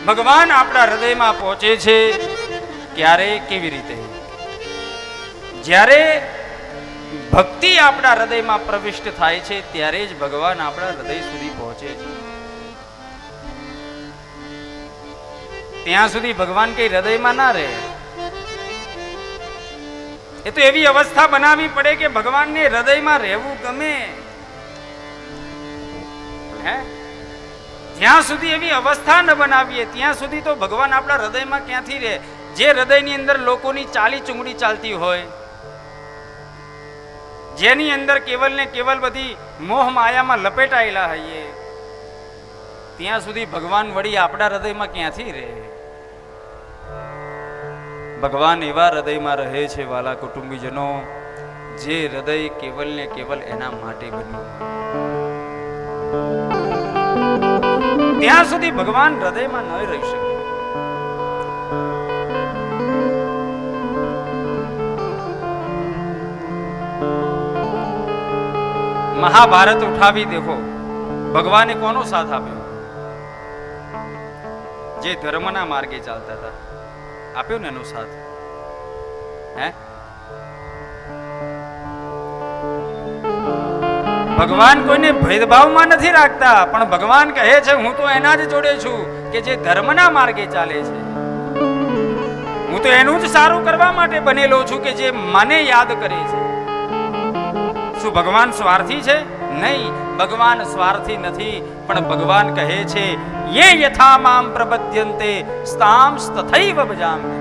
ભગવાન આપણા હૃદયમાં પહોંચે છે ક્યારે, કેવી રીતે? જ્યારે ભક્તિ આપણા હૃદયમાં પ્રવિષ્ટ થાય છે ત્યારે જ ભગવાન આપણા હૃદય સુધી પહોંચે છે. ત્યાં સુધી ભગવાન કઈ હૃદયમાં ના રહે. એ તો એવી અવસ્થા બનાવવી પડે કે ભગવાનને હૃદયમાં રહેવું ગમે. જ્યાં સુધી એવી અવસ્થા ન બનાવીએ ત્યાં સુધી તો ભગવાન આપણા હૃદયમાં ક્યાંથી રહે? જે હૃદયની અંદર લોકોની ચાલી ચુંગડી ચાલતી હોય, જેની અંદર કેવલ ને કેવલ બધી મોહ માયામાં લપેટાયેલા હોઈએ, ત્યાં સુધી ભગવાન વળી આપણા હૃદયમાં ક્યાંથી રહે? ભગવાન એવા હૃદયમાં રહે છે વાલા કુટુંબીજનો, જે હૃદય કેવલ ને કેવલ એના માટે બન્યું. ત્યાં સુધી ભગવાન હૃદયમાં ન રહી શકે. મહાભારત ઉઠાવી દેખો, ભગવાને કોનો સાથ આપ્યો? જે ધર્મના માર્ગે ચાલતા હતા, આપ્યો ને એનો સાથ. ભગવાન કોઈને ભેદભાવમાં નથી રાખતા, પણ ભગવાન કહે છે હું તો એના જ જોડે છું કે જે ધર્મના માર્ગે ચાલે છે. હું તો એનું જ સારું કરવા માટે બનેલો છું કે જે મને યાદ કરે છે. શું ભગવાન સ્વાર્થી છે? નહીં, ભગવાન સ્વાર્થી નથી, પણ ભગવાન કહે છે યે યથા મામ પ્રપદ્યન્તેસ્તામ તથૈવ ભજામિ.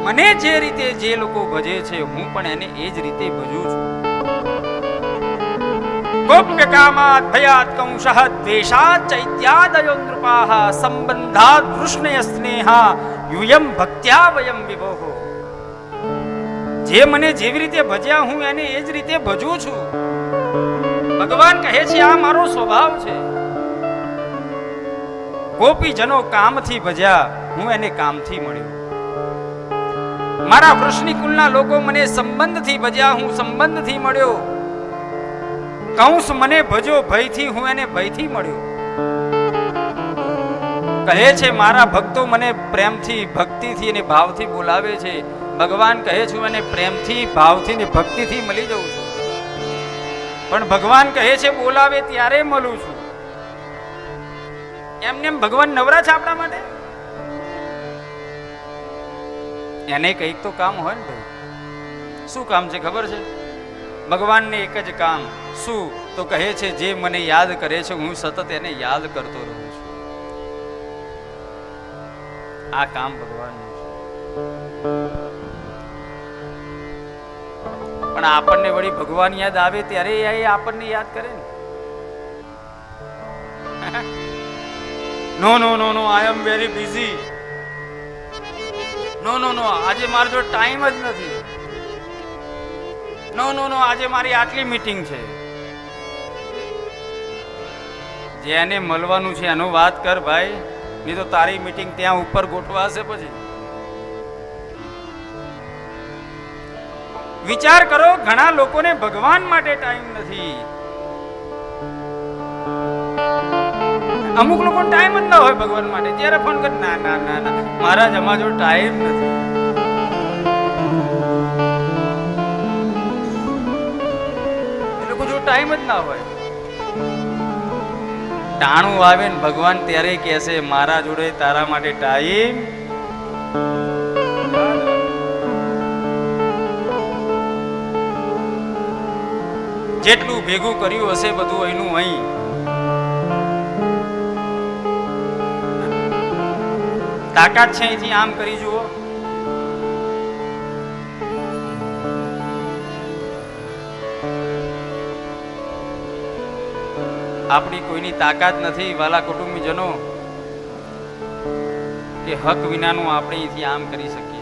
મને જે રીતે જે લોકો ભજે છે હું પણ એને એ જ રીતે ભજું છું. ગોપ્ય કામાત ભયાત કંસઃ દ્વેષાત ચૈત્યાદયો નૃપાઃ સંબંધાત વૃષ્ણય સ્નેહા યુયમ ભક્ત્યા વયમ વિભોઃ. જે મને જેવી રીતે ભજ્યા હું એને એ જ રીતે ભજું છું. ભગવાન કહે છે આ મારો સ્વભાવ છે. ગોપીજનો કામથી ભજ્યા, હું એને કામથી મળ્યો. મારા વૃષ્ણિ કુલના લોકો મને સંબંધથી ભજ્યા, હું સંબંધથી મળ્યો. કંસ મને ભજો ભયથી, હું એને ભયથી મળ્યો. કહે છે મારા ભક્તો મને પ્રેમથી, ભક્તિથી અને ભાવથી બોલાવે છે. ભગવાન કહે છે હું એને પ્રેમથી, ભાવથી ને ભક્તિથી મળી જઉં છું. પણ ભગવાન કહે છે બોલાવે ત્યારે મળું છું. એમને એમ ભગવાન નવરા છે આપણા માટે? એને કંઈક તો કામ હોય ને ભાઈ. શું કામ છે ખબર છે? ભગવાનને એક જ કામ. શું? તો કહે છે જે મને યાદ કરે છે હું સતત એને યાદ કરતો રહું છું. આ કામ ભગવાનનું છે. પણ આપણને વળી ભગવાન યાદ આવે ત્યારે એ આપણને યાદ કરે ને. નો નો નો નો આઈ એમ વેરી બિઝી. નો નો નો આજે મારો જો ટાઈમ જ નથી. નો નો નો આજે મારી આટલી મીટિંગ છે. જેને મળવાનું છે એનું વાત કર ભાઈ, નહીં તો તારી મીટિંગ ત્યાં ઉપર ગોઠવાશે. પછી વિચાર કરો, ઘણા લોકોને ભગવાન માટે ટાઈમ નથી. અમુક લોકો ટાઈમ જ ના હોય ભગવાન માટે. ત્યારે ફોન કર, ના ના ના ના મહારાજ અમારો ટાઈમ નથી. એ લોકો જો ટાઈમ જ ના હોય. ટાણું આવે ને ભગવાન ત્યારે કહેશે મારા જોડે તારા માટે ટાઈમ. જેટલું ભેગું કર્યું હશે બધું એનું અહીં. તાકાત છે અહીંથી આમ કરી જુઓ. આપણી કોઈની તાકાત નથી વાલા કુટુંબીજનો કે હક વિનાનું આપણે અહીંથી આમ કરી શકીએ.